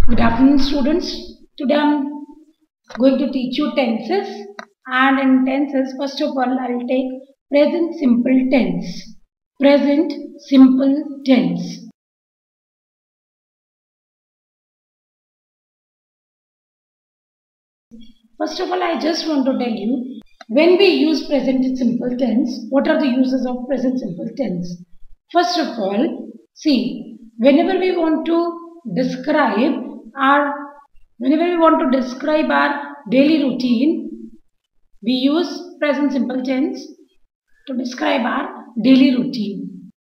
Good afternoon, students. Today I am going to teach you tenses, and in tenses, first of all, I will take present simple tense. Present simple tense. First of all, I just want to tell you, when we use present simple tense, what are the uses of present simple tense? First of all, see, whenever we want to describe our daily routine, we use present simple tense to describe our daily routine.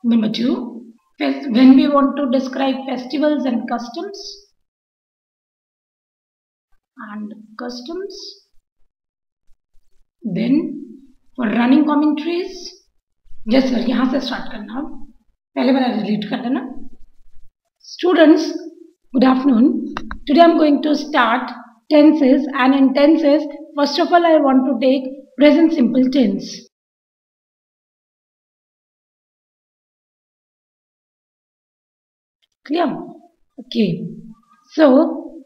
Number two, when we want to describe festivals and customs. Then for running commentaries, yes sir, यहाँ से start करना, पहले वाला read कर लेना. Students, good afternoon. Today I am going to start tenses, and in tenses, first of all I want to take present simple tense. Clear? Okay. So,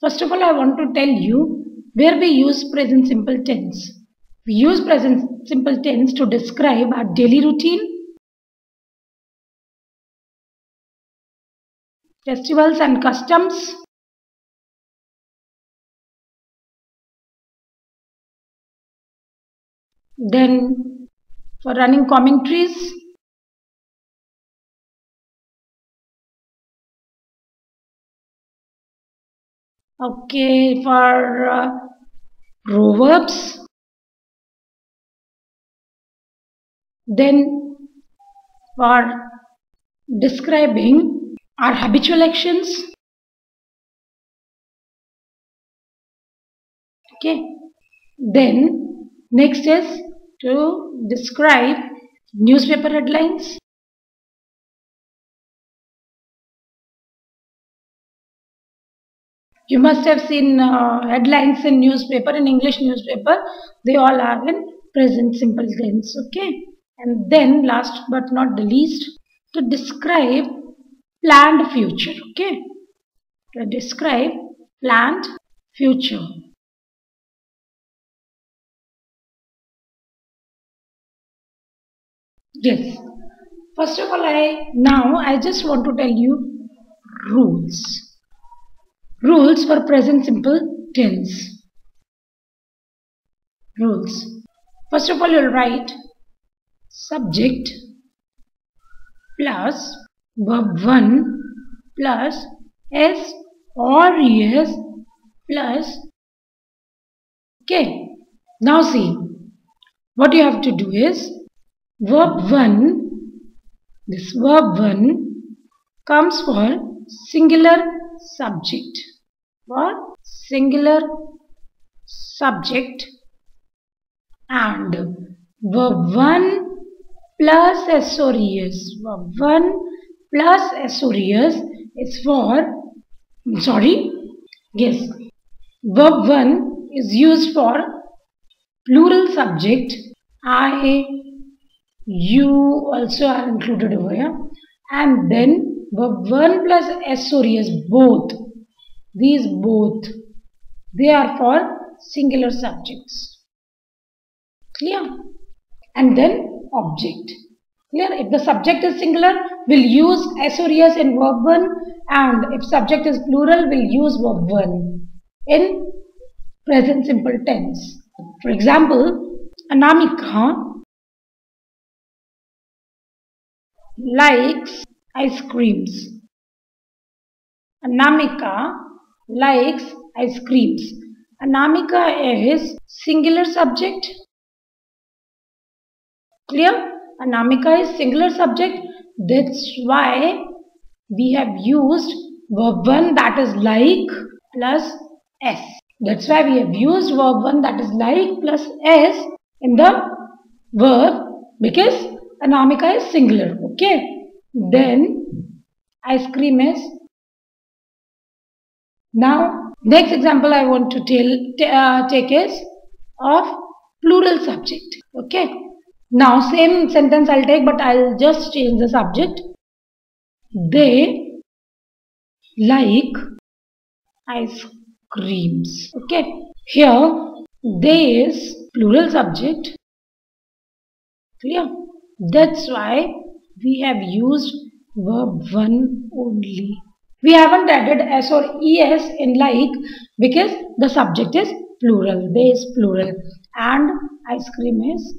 first of all I want to tell you where we use present simple tense. We use present simple tense to describe our daily routine, festivals and customs, then for running commentaries, okay, for proverbs, then for describing our habitual actions, okay, then next is to describe newspaper headlines, you must have seen headlines in newspaper, in English newspaper, they all are in present simple tense, okay. And then last but not the least, to describe planned future, okay, to describe planned future. Yes, first of all I just want to tell you rules for present simple tense. Rules. First of all, you'll write subject plus verb 1 plus s or es plus, okay. Now see, what you have to do is verb 1, this verb 1 comes for singular subject, for singular subject, and verb 1 plus s or es, verb 1 plus s or es is for, verb 1 is used for plural subject. I, you also are included over here, and then verb 1 plus s or es, both, these both, they are for singular subjects. Clear? And then object. Clear? If the subject is singular, we'll use s or es in verb 1, and if subject is plural, we'll use verb 1 in present simple tense. For example, Anamika likes ice creams. Anamika likes ice creams. Anamika is singular subject. Clear? Anamika is singular subject. That's why we have used verb 1 that is like plus s. That's why we have used verb 1 that is like plus s in the verb, because Anamika is singular, okay. Then ice cream is. Now next example I want to take is of plural subject, okay. Now same sentence I'll take, but I'll just change the subject. They like ice creams. Okay. Here they is plural subject. Clear? That's why we have used verb 1 only. We haven't added s or es in like because the subject is plural. They is plural and ice cream is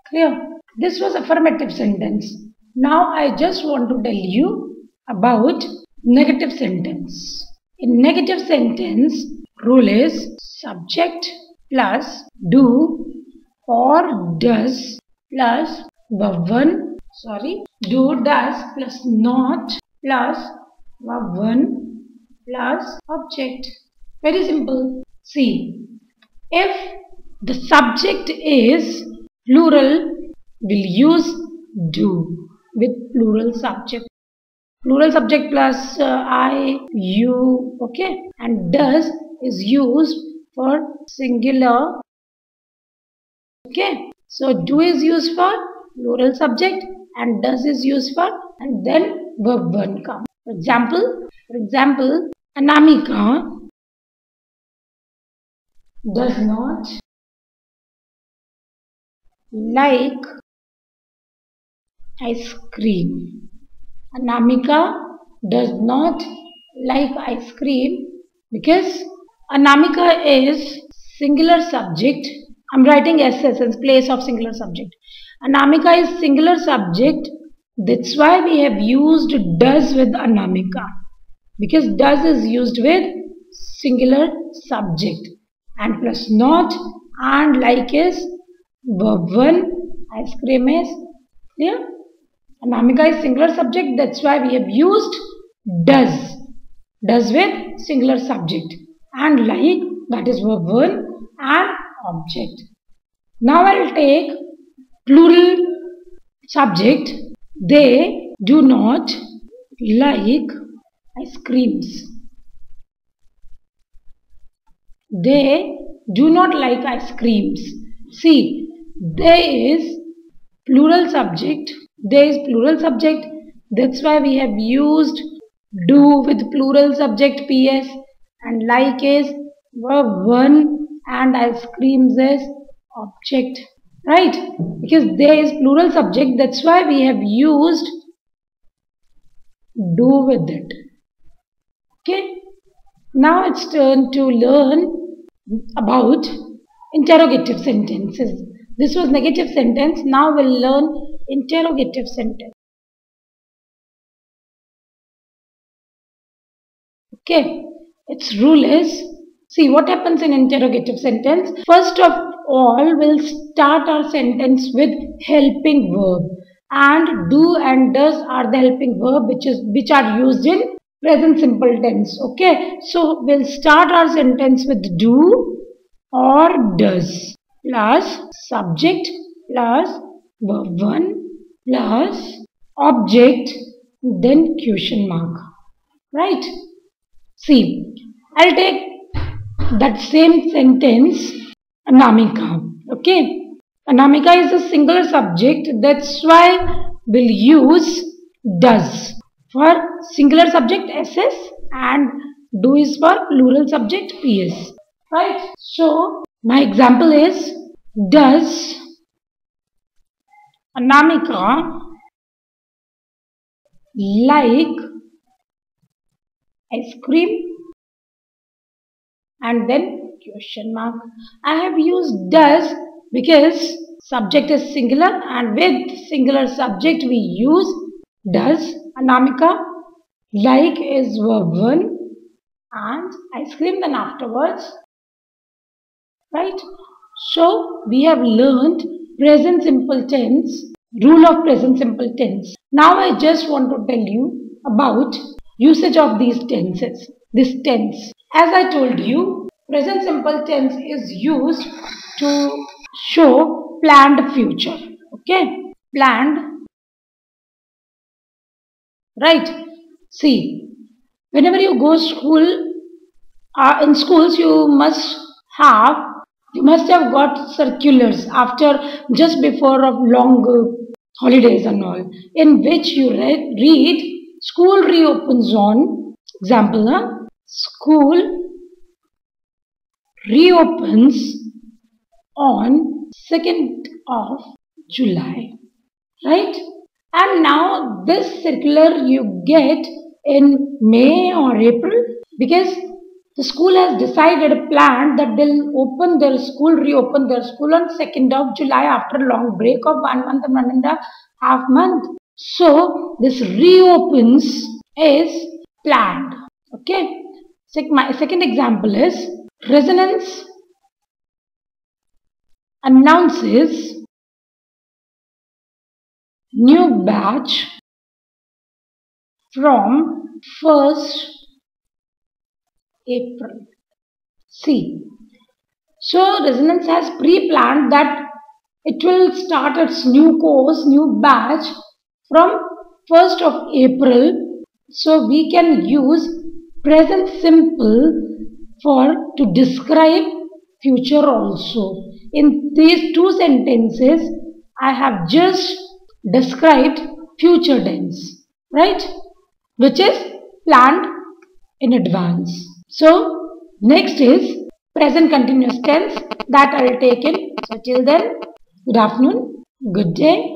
clear. This was affirmative sentence. Now I just want to tell you about negative sentence. In negative sentence, rule is subject plus do or does plus verb 1, do, does plus not plus verb 1 plus object. Very simple. See, if the subject is plural, we'll use do with plural subject. Plural subject plus I, you, okay? And does is used for singular. Okay, so do is used for plural subject and does is used for, and then verb 1 comes. For example, Anamika does not like ice cream. Anamika does not like ice cream because Anamika is singular subject. I'm writing SS in place of singular subject. Anamika is singular subject. That's why we have used does with Anamika. Because does is used with singular subject. And plus not and like is verb 1. Ice cream is clear. Anamika is singular subject. That's why we have used does. Does with singular subject. And like, that is verb 1 and object. Now I will take plural subject. They do not like ice creams. They do not like ice creams. See, they is plural subject. They is plural subject. That's why we have used do with plural subject PS, and like is verb 1 and ice creams is object, right? Because there is plural subject, that's why we have used do with it. Okay, now it's turn to learn about interrogative sentences. This was negative sentence, now we'll learn interrogative sentence. Okay, its rule is, see what happens in interrogative sentence. First of all, we'll start our sentence with helping verb, and do and does are the helping verb which are used in present simple tense. Okay, so we'll start our sentence with do or does plus subject plus verb 1 plus object, then question mark, right? See, I'll take that same sentence, Anamika. Okay, Anamika is a singular subject. That's why we'll use does for singular subject SS and do is for plural subject PS. Right? So my example is, does Anamika like ice cream? And then question mark. I have used does because subject is singular, and with singular subject we use does. Anamika like is verb 1 and ice cream then afterwards, right? So we have learned present simple tense, rule of present simple tense. Now I just want to tell you about usage of these tenses. This tense, as I told you, present simple tense is used to show planned future. Okay, planned, right? See, whenever you go school, in schools you must have You must have got circulars after just before of long holidays and all, in which you read school reopens on example. School reopens on 2nd of July, right? And now this circular you get in May or April, because the school has decided a plan that they'll reopen their school on 2nd of July after a long break of 1 month and 1.5 months. So this reopens is planned. Okay. My second example is Resonance announces new batch from 1st April. See, so Resonance has pre-planned that it will start its new course, new batch from 1st of April. So we can use present simple to describe future also. In these two sentences, I have just described future tense, right? Which is planned in advance. So next is present continuous tense that I will take in. So till then, good afternoon, good day.